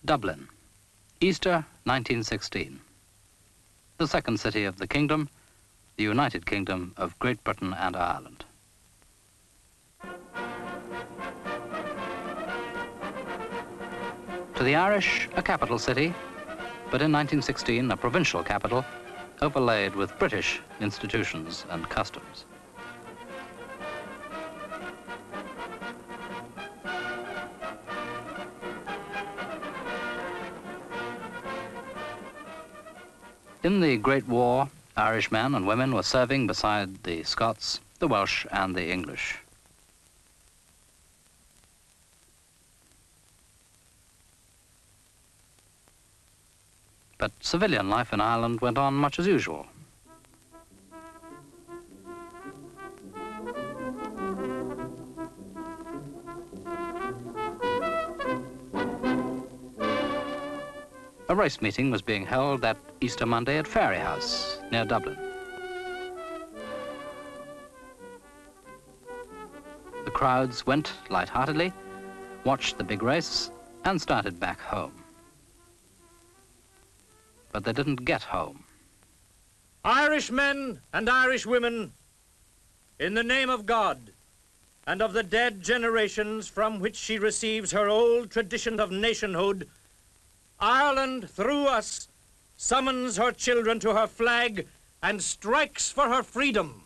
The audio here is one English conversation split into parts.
Dublin, Easter 1916. The second city of the kingdom, the United Kingdom of Great Britain and Ireland. To the Irish, a capital city, but in 1916 a provincial capital overlaid with British institutions and customs. In the Great War, Irish men and women were serving beside the Scots, the Welsh and the English. But civilian life in Ireland went on much as usual. A race meeting was being held that Easter Monday at Fairyhouse, near Dublin. The crowds went light-heartedly, watched the big race, and started back home. But they didn't get home. Irish men and Irish women, in the name of God and of the dead generations from which she receives her old tradition of nationhood, Ireland, through us, summons her children to her flag and strikes for her freedom.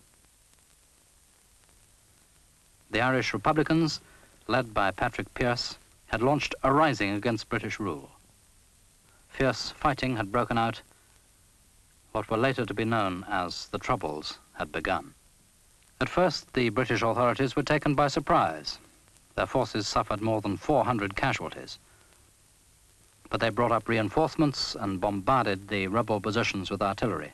The Irish Republicans, led by Patrick Pearse, had launched a rising against British rule. Fierce fighting had broken out. What were later to be known as the Troubles had begun. At first, the British authorities were taken by surprise. Their forces suffered more than 400 casualties. But they brought up reinforcements and bombarded the rebel positions with artillery.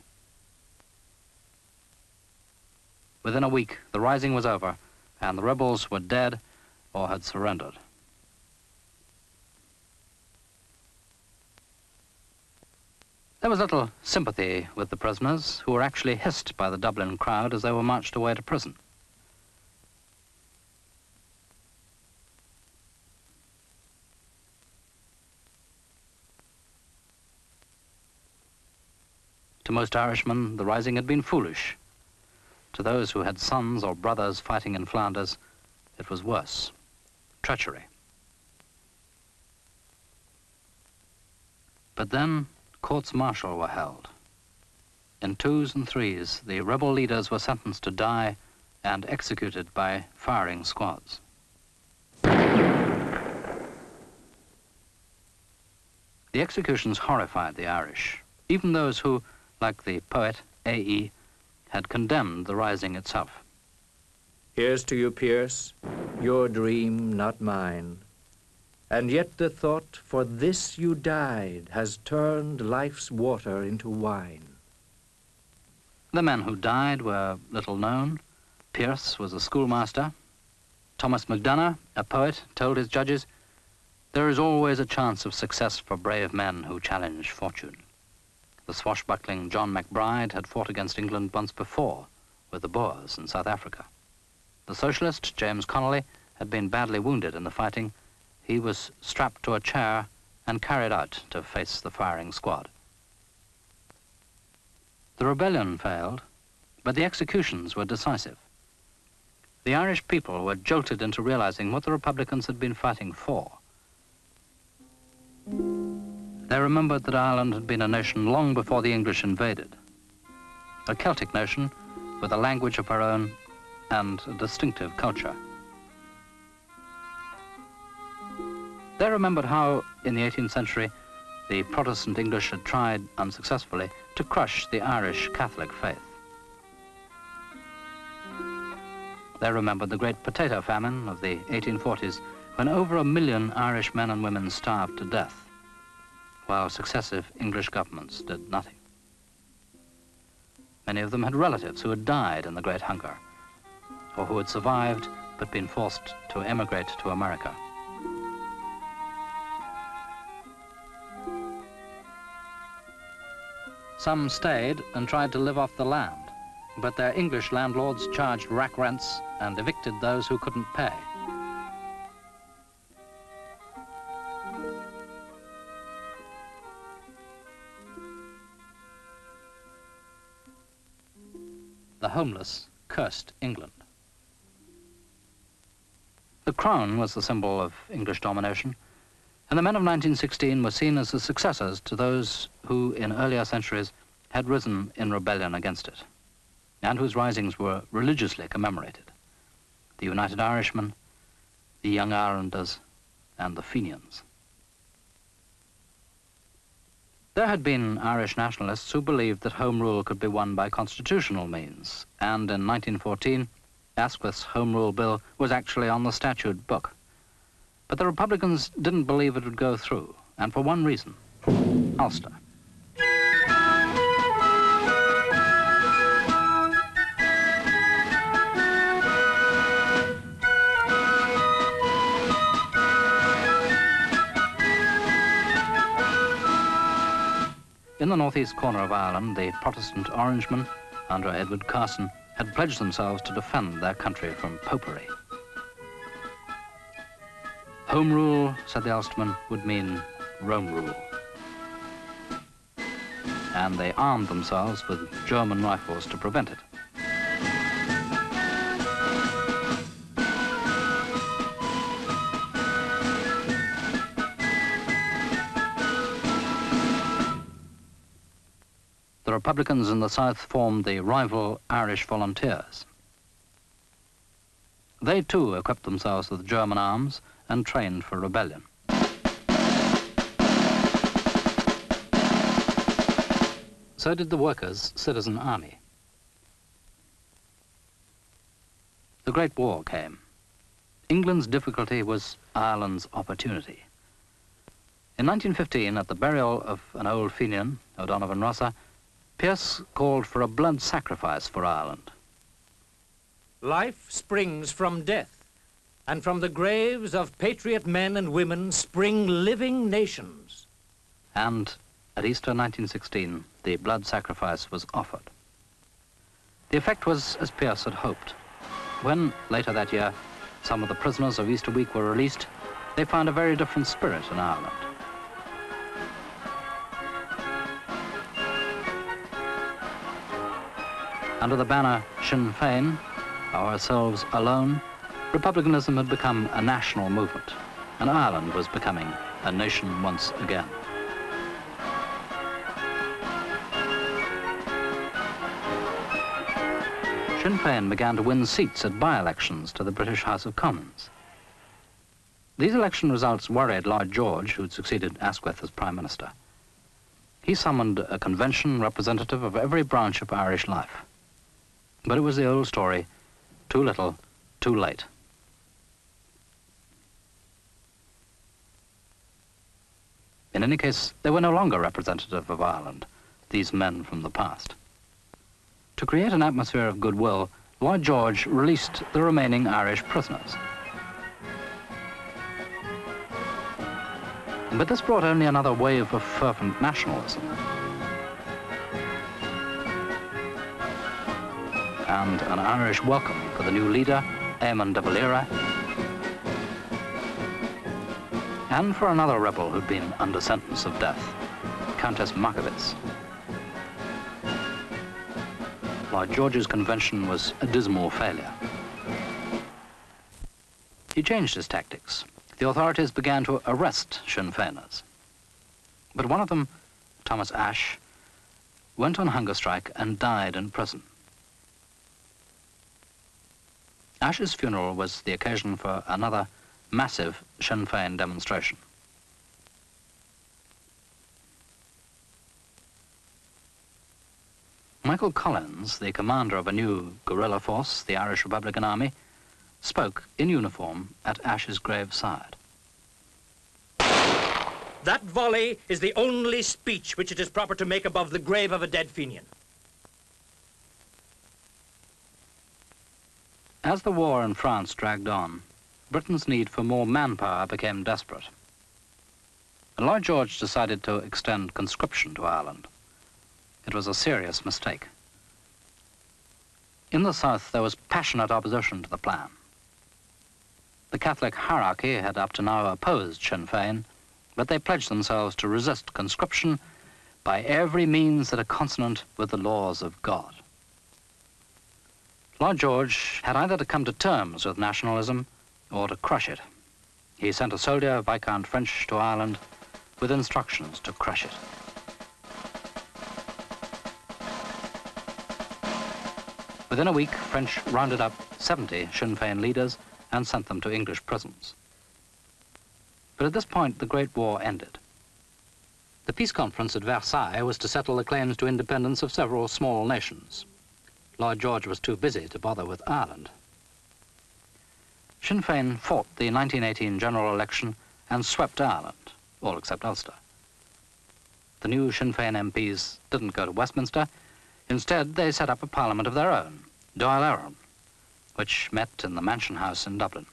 Within a week, the rising was over, and the rebels were dead or had surrendered. There was little sympathy with the prisoners, who were actually hissed by the Dublin crowd as they were marched away to prison. To most Irishmen, the rising had been foolish. To those who had sons or brothers fighting in Flanders, it was worse: treachery. But then, courts-martial were held. In twos and threes, the rebel leaders were sentenced to die and executed by firing squads. The executions horrified the Irish, even those who, like the poet A.E., had condemned the rising itself. Here's to you, Pearse, your dream, not mine. And yet the thought, for this you died, has turned life's water into wine. The men who died were little known. Pearse was a schoolmaster. Thomas MacDonagh, a poet, told his judges, "There is always a chance of success for brave men who challenge fortune." The swashbuckling John MacBride had fought against England once before with the Boers in South Africa. The socialist, James Connolly, had been badly wounded in the fighting. He was strapped to a chair and carried out to face the firing squad. The rebellion failed, but the executions were decisive. The Irish people were jolted into realizing what the Republicans had been fighting for. They remembered that Ireland had been a nation long before the English invaded. A Celtic nation with a language of her own and a distinctive culture. They remembered how, in the 18th century, the Protestant English had tried, unsuccessfully, to crush the Irish Catholic faith. They remembered the great potato famine of the 1840s, when over 1 million Irish men and women starved to death, while successive English governments did nothing. Many of them had relatives who had died in the Great Hunger, or who had survived but been forced to emigrate to America. Some stayed and tried to live off the land, but their English landlords charged rack rents and evicted those who couldn't pay. the homeless cursed England. The crown was the symbol of English domination, and the men of 1916 were seen as the successors to those who, in earlier centuries, had risen in rebellion against it, and whose risings were religiously commemorated: the United Irishmen, the Young Irelanders, and the Fenians. There had been Irish nationalists who believed that Home Rule could be won by constitutional means, and in 1914, Asquith's Home Rule Bill was actually on the statute book. But the Republicans didn't believe it would go through, and for one reason: Ulster. In the northeast corner of Ireland, the Protestant Orangemen, under Edward Carson, had pledged themselves to defend their country from popery. Home rule, said the Ulstermen, would mean Rome rule. And they armed themselves with German rifles to prevent it. The Republicans in the south formed the rival Irish Volunteers. They too equipped themselves with German arms and trained for rebellion. So did the Workers' Citizen Army. The Great War came. England's difficulty was Ireland's opportunity. In 1915, at the burial of an old Fenian, O'Donovan Rossa, Pearse called for a blood sacrifice for Ireland. Life springs from death, and from the graves of patriot men and women spring living nations. And at Easter 1916, the blood sacrifice was offered. The effect was as Pearse had hoped. When, later that year, some of the prisoners of Easter week were released, they found a very different spirit in Ireland. Under the banner Sinn Féin, ourselves alone, republicanism had become a national movement, and Ireland was becoming a nation once again. Sinn Féin began to win seats at by-elections to the British House of Commons. These election results worried Lloyd George, who'd succeeded Asquith as Prime Minister. He summoned a convention representative of every branch of Irish life. But it was the old story: too little, too late. In any case, they were no longer representative of Ireland, these men from the past. To create an atmosphere of goodwill, Lloyd George released the remaining Irish prisoners. But this brought only another wave of fervent nationalism. And an Irish welcome for the new leader, Eamon de Valera, and for another rebel who'd been under sentence of death, Countess Markievicz. Lloyd George's convention was a dismal failure. He changed his tactics. The authorities began to arrest Sinn Féiners. But one of them, Thomas Ashe, went on hunger strike and died in prison. Ashe's funeral was the occasion for another massive Sinn Féin demonstration. Michael Collins, the commander of a new guerrilla force, the Irish Republican Army, spoke in uniform at Ashe's graveside. That volley is the only speech which it is proper to make above the grave of a dead Fenian. As the war in France dragged on, Britain's need for more manpower became desperate. And Lloyd George decided to extend conscription to Ireland. It was a serious mistake. In the south, there was passionate opposition to the plan. The Catholic hierarchy had up to now opposed Sinn Féin, but they pledged themselves to resist conscription by every means that are consonant with the laws of God. Lloyd George had either to come to terms with nationalism or to crush it. He sent a soldier, Viscount French, to Ireland with instructions to crush it. Within a week, French rounded up 70 Sinn Féin leaders and sent them to English prisons. But at this point, the Great War ended. The peace conference at Versailles was to settle the claims to independence of several small nations. Lloyd George was too busy to bother with Ireland. Sinn Féin fought the 1918 general election and swept Ireland, all except Ulster. The new Sinn Féin MPs didn't go to Westminster. Instead, they set up a parliament of their own, Dáil Éireann, which met in the Mansion House in Dublin.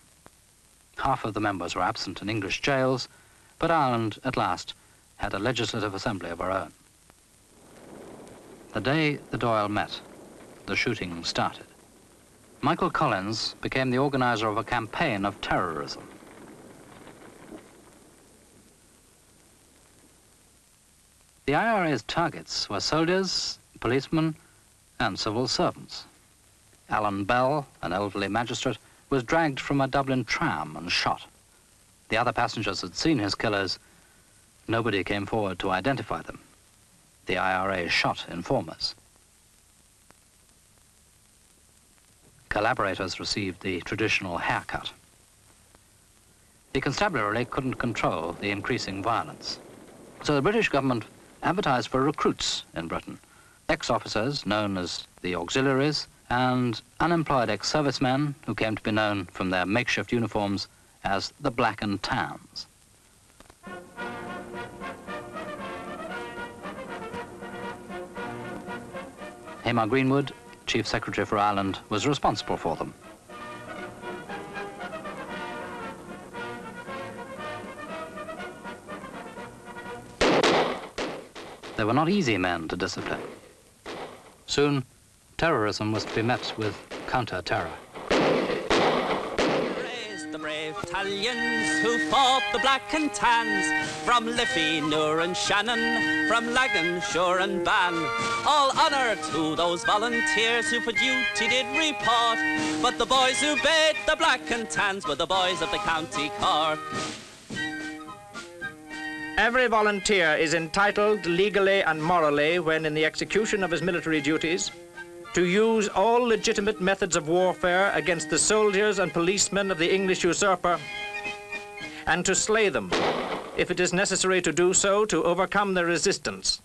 Half of the members were absent in English jails, but Ireland, at last, had a legislative assembly of her own. The day the Dáil met, the shooting started. Michael Collins became the organizer of a campaign of terrorism. The IRA's targets were soldiers, policemen, and civil servants. Alan Bell, an elderly magistrate, was dragged from a Dublin tram and shot. The other passengers had seen his killers. Nobody came forward to identify them. The IRA shot informers. Collaborators received the traditional haircut. The constabulary couldn't control the increasing violence. So the British government advertised for recruits in Britain, ex-officers known as the auxiliaries, and unemployed ex-servicemen who came to be known from their makeshift uniforms as the Black and Tans. Hamar Greenwood, Chief Secretary for Ireland, was responsible for them. They were not easy men to discipline. Soon, terrorism was to be met with counter-terror. The brave Italians who fought the Black and Tans, from Liffey, Newr and Shannon, from Lagan, Shore and Ban. All honour to those volunteers who for duty did report, but the boys who bade the Black and Tans were the boys of the County Cork. Every volunteer is entitled legally and morally, when in the execution of his military duties, to use all legitimate methods of warfare against the soldiers and policemen of the English usurper, and to slay them, if it is necessary to do so, to overcome their resistance.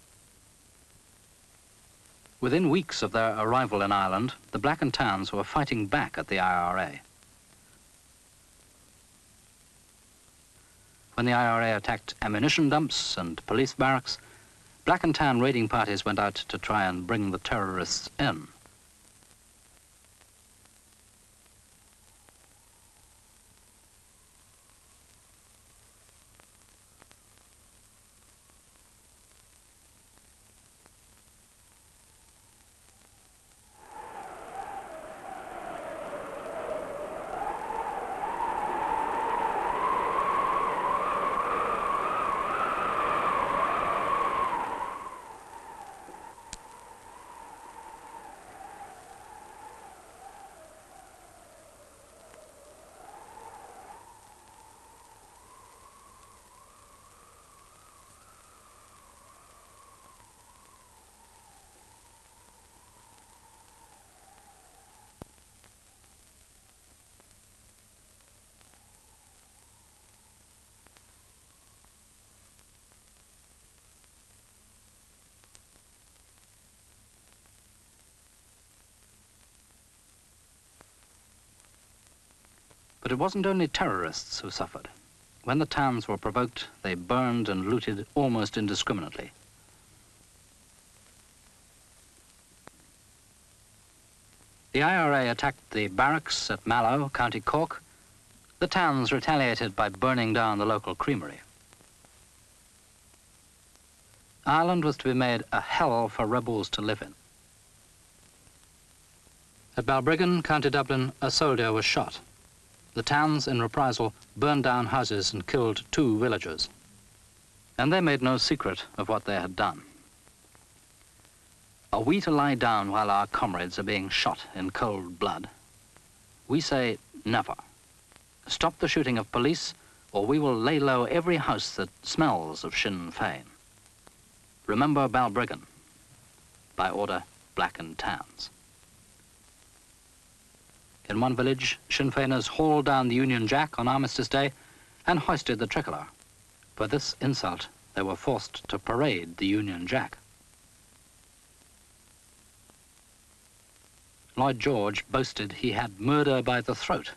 Within weeks of their arrival in Ireland, the Black and Tans were fighting back at the IRA. When the IRA attacked ammunition dumps and police barracks, Black and Tan raiding parties went out to try and bring the terrorists in. But it wasn't only terrorists who suffered. When the towns were provoked, they burned and looted almost indiscriminately. The IRA attacked the barracks at Mallow, County Cork. The towns retaliated by burning down the local creamery. Ireland was to be made a hell for rebels to live in. At Balbriggan, County Dublin, a soldier was shot. The towns, in reprisal, burned down houses and killed 2 villagers. And they made no secret of what they had done. Are we to lie down while our comrades are being shot in cold blood? We say never. Stop the shooting of police, or we will lay low every house that smells of Sinn Féin. Remember Balbriggan. By order, Black and Tans. In one village, Sinn Féiners hauled down the Union Jack on Armistice Day and hoisted the tricolour. For this insult, they were forced to parade the Union Jack. Lloyd George boasted he had murder by the throat,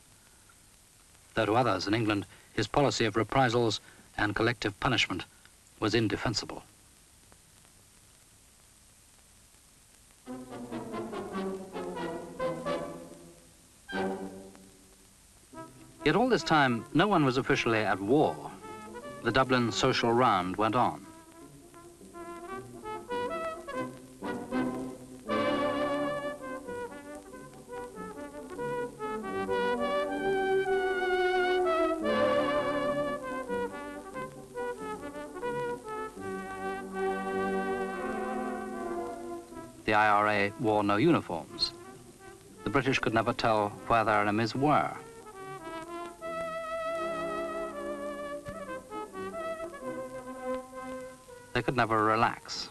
though to others in England, his policy of reprisals and collective punishment was indefensible. Yet all this time, no one was officially at war. The Dublin social round went on. The IRA wore no uniforms. The British could never tell where their enemies were. They could never relax.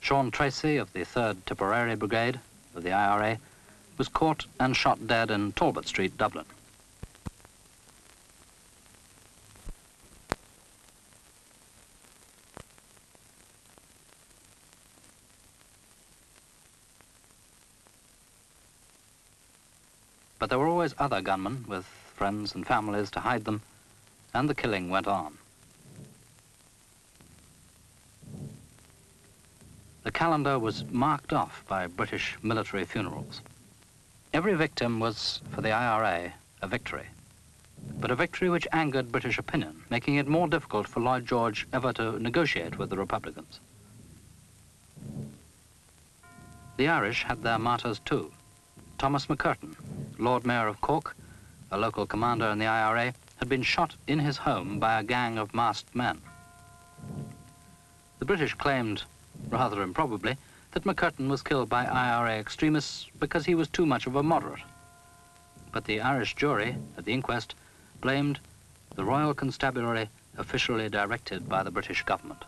Sean Tracy of the 3rd Tipperary Brigade of the IRA was caught and shot dead in Talbot Street, Dublin. But there were always other gunmen with friends and families to hide them, and the killing went on. The calendar was marked off by British military funerals. Every victim was, for the IRA, a victory, but a victory which angered British opinion, making it more difficult for Lloyd George ever to negotiate with the Republicans. The Irish had their martyrs too. Thomas McCurtain, Lord Mayor of Cork, a local commander in the IRA, had been shot in his home by a gang of masked men. The British claimed, rather improbably, that McCurtain was killed by IRA extremists because he was too much of a moderate. But the Irish jury at the inquest blamed the Royal Constabulary officially directed by the British government.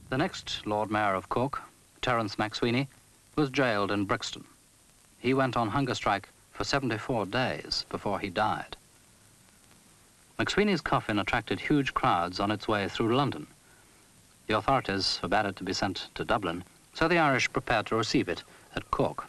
The next Lord Mayor of Cork, Terence MacSweeney, was jailed in Brixton. He went on hunger strike for 74 days before he died. MacSweeney's coffin attracted huge crowds on its way through London. The authorities forbade it to be sent to Dublin, so the Irish prepared to receive it at Cork.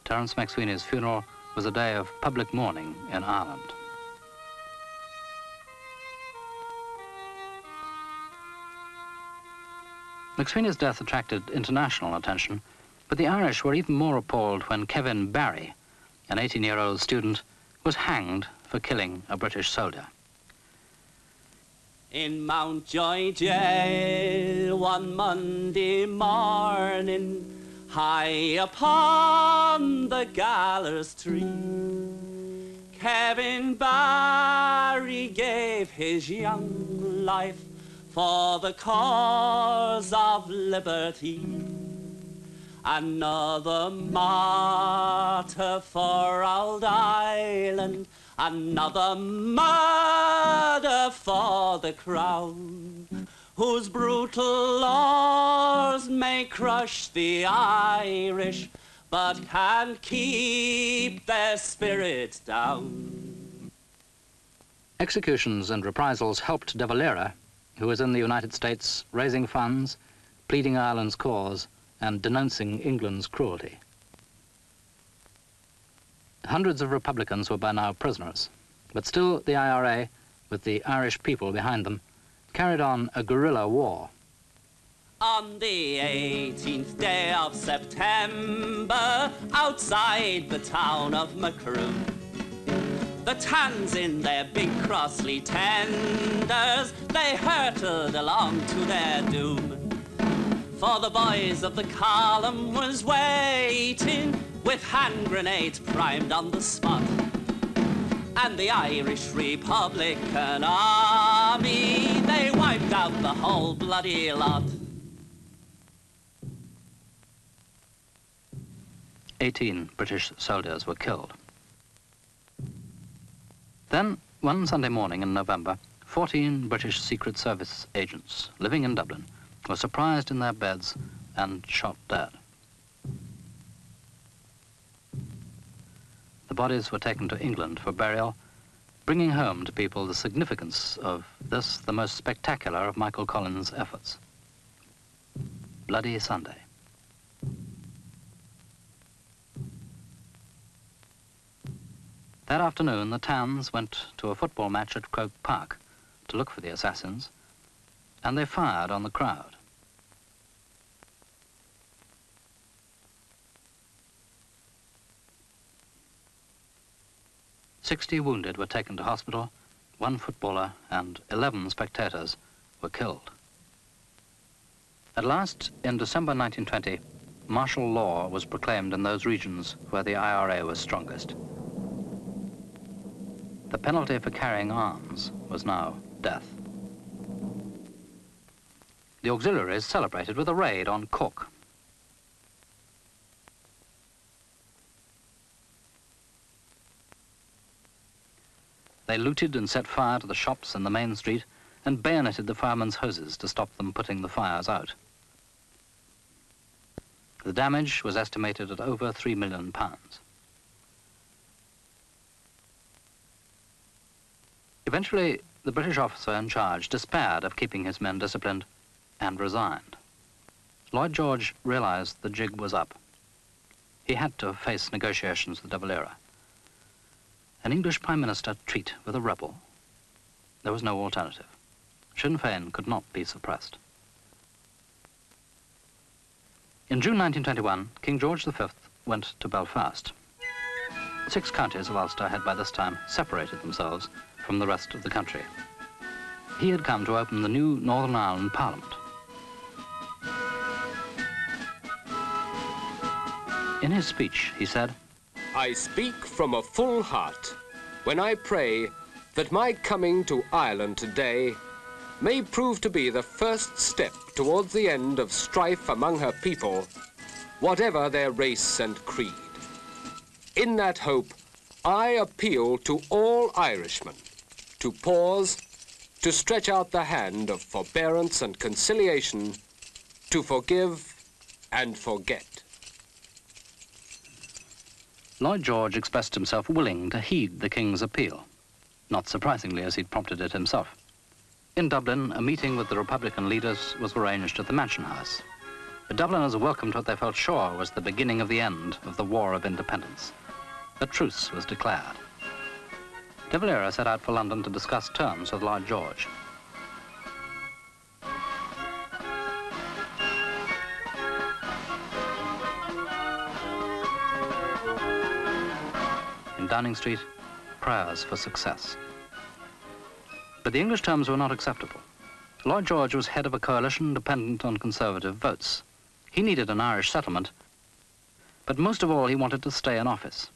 Terence MacSweeney's funeral was a day of public mourning in Ireland. MacSweeney's death attracted international attention, but the Irish were even more appalled when Kevin Barry, an 18-year-old student, was hanged for killing a British soldier. In Mountjoy jail one Monday morning, high upon the gallows tree, Kevin Barry gave his young life for the cause of liberty. Another martyr for old Ireland, another murder for the crown, whose brutal laws may crush the Irish, but can't keep their spirit down. Executions and reprisals helped De Valera, who was in the United States raising funds, pleading Ireland's cause, and denouncing England's cruelty. Hundreds of Republicans were by now prisoners, but still the IRA, with the Irish people behind them, carried on a guerrilla war. On the 18th day of September, outside the town of Macroom, the Tans in their big Crossley tenders, they hurtled along to their doom. For the boys of the column was waiting, with hand grenades primed on the spot. And the Irish Republican Army, they wiped out the whole bloody lot. 18 British soldiers were killed. Then, one Sunday morning in November, 14 British Secret Service agents living in Dublin were surprised in their beds and shot dead. The bodies were taken to England for burial, bringing home to people the significance of this, the most spectacular of Michael Collins' efforts. Bloody Sunday. That afternoon, the Tans went to a football match at Croke Park to look for the assassins, and they fired on the crowd. "60 wounded were taken to hospital, 1 footballer and 11 spectators were killed. At last, in December 1920, martial law was proclaimed in those regions where the IRA was strongest. The penalty for carrying arms was now death. The auxiliaries celebrated with a raid on Cork. They looted and set fire to the shops in the main street and bayoneted the firemen's hoses to stop them putting the fires out. The damage was estimated at over £3 million. Eventually, the British officer in charge despaired of keeping his men disciplined and resigned. Lloyd George realized the jig was up. He had to face negotiations with De Valera. An English Prime Minister treat with a rebel? There was no alternative. Sinn Féin could not be suppressed. In June 1921, King George V went to Belfast. 6 counties of Ulster had by this time separated themselves from the rest of the country. He had come to open the new Northern Ireland Parliament. In his speech, he said, "I speak from a full heart when I pray that my coming to Ireland today may prove to be the first step towards the end of strife among her people, whatever their race and creed. In that hope, I appeal to all Irishmen to pause, to stretch out the hand of forbearance and conciliation, to forgive and forget." Lloyd George expressed himself willing to heed the King's appeal, not surprisingly as he'd prompted it himself. In Dublin, a meeting with the Republican leaders was arranged at the Mansion House. The Dubliners welcomed what they felt sure was the beginning of the end of the War of Independence. A truce was declared. De Valera set out for London to discuss terms with Lloyd George. In Downing Street, prayers for success. But the English terms were not acceptable. Lloyd George was head of a coalition dependent on Conservative votes. He needed an Irish settlement, but most of all he wanted to stay in office.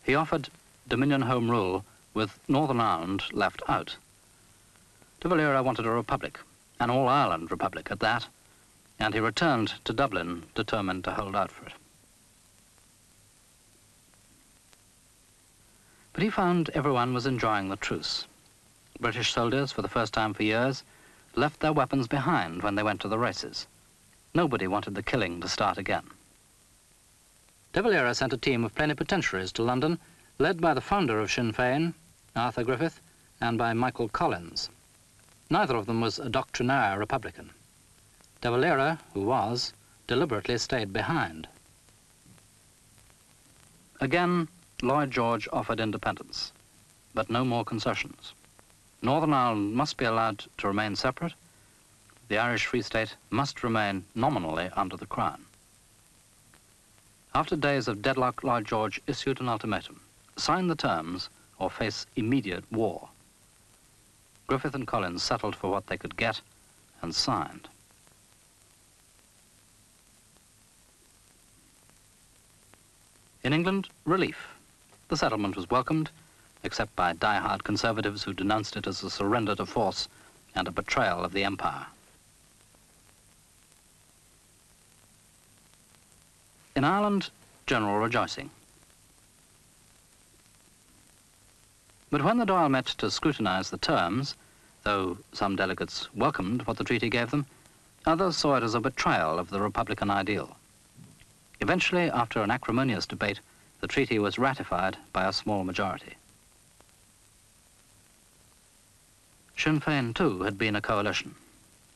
He offered Dominion Home Rule with Northern Ireland left out. De Valera wanted a republic, an all-Ireland republic at that, and he returned to Dublin determined to hold out for it. But he found everyone was enjoying the truce. British soldiers, for the first time for years, left their weapons behind when they went to the races. Nobody wanted the killing to start again. De Valera sent a team of plenipotentiaries to London, led by the founder of Sinn Féin, Arthur Griffith, and by Michael Collins. Neither of them was a doctrinaire Republican. De Valera, who was, deliberately stayed behind. Again, Lloyd George offered independence, but no more concessions. Northern Ireland must be allowed to remain separate. The Irish Free State must remain nominally under the Crown. After days of deadlock, Lloyd George issued an ultimatum: sign the terms or face immediate war. Griffith and Collins settled for what they could get and signed. In England, relief. The settlement was welcomed, except by die-hard conservatives who denounced it as a surrender to force and a betrayal of the empire. In Ireland, general rejoicing. But when the Dáil met to scrutinize the terms, though some delegates welcomed what the treaty gave them, others saw it as a betrayal of the Republican ideal. Eventually, after an acrimonious debate, the treaty was ratified by a small majority. Sinn Féin, too, had been a coalition.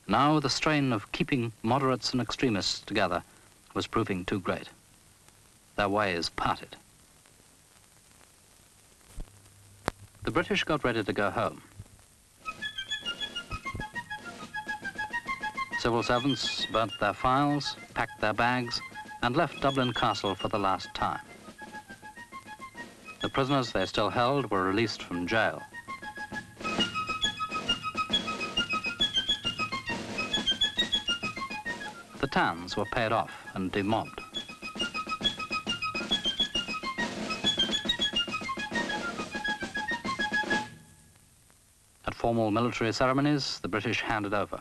Now the strain of keeping moderates and extremists together was proving too great. Their ways parted. The British got ready to go home. Civil servants burnt their files, packed their bags, and left Dublin Castle for the last time. The prisoners they still held were released from jail. The towns were paid off and demobbed. At formal military ceremonies, the British handed over.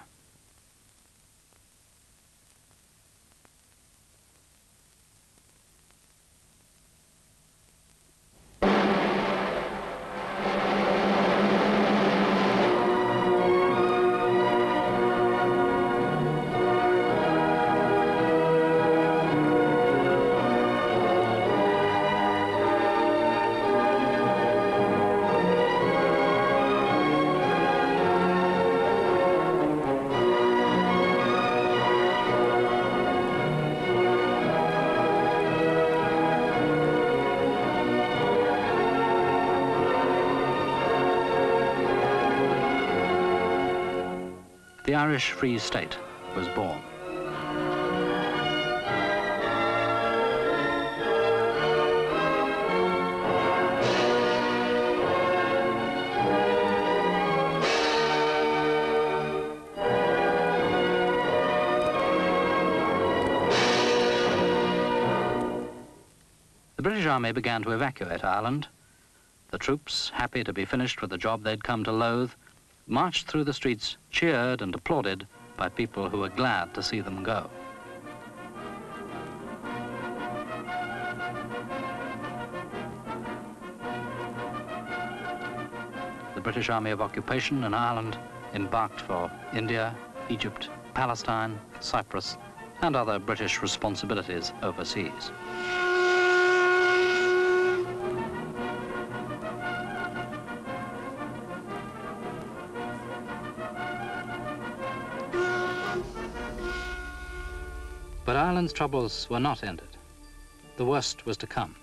The Irish Free State was born. The British Army began to evacuate Ireland. The troops, happy to be finished with the job they'd come to loathe, marched through the streets, cheered and applauded by people who were glad to see them go. The British Army of Occupation in Ireland embarked for India, Egypt, Palestine, Cyprus, and other British responsibilities overseas. But Ireland's troubles were not ended. The worst was to come.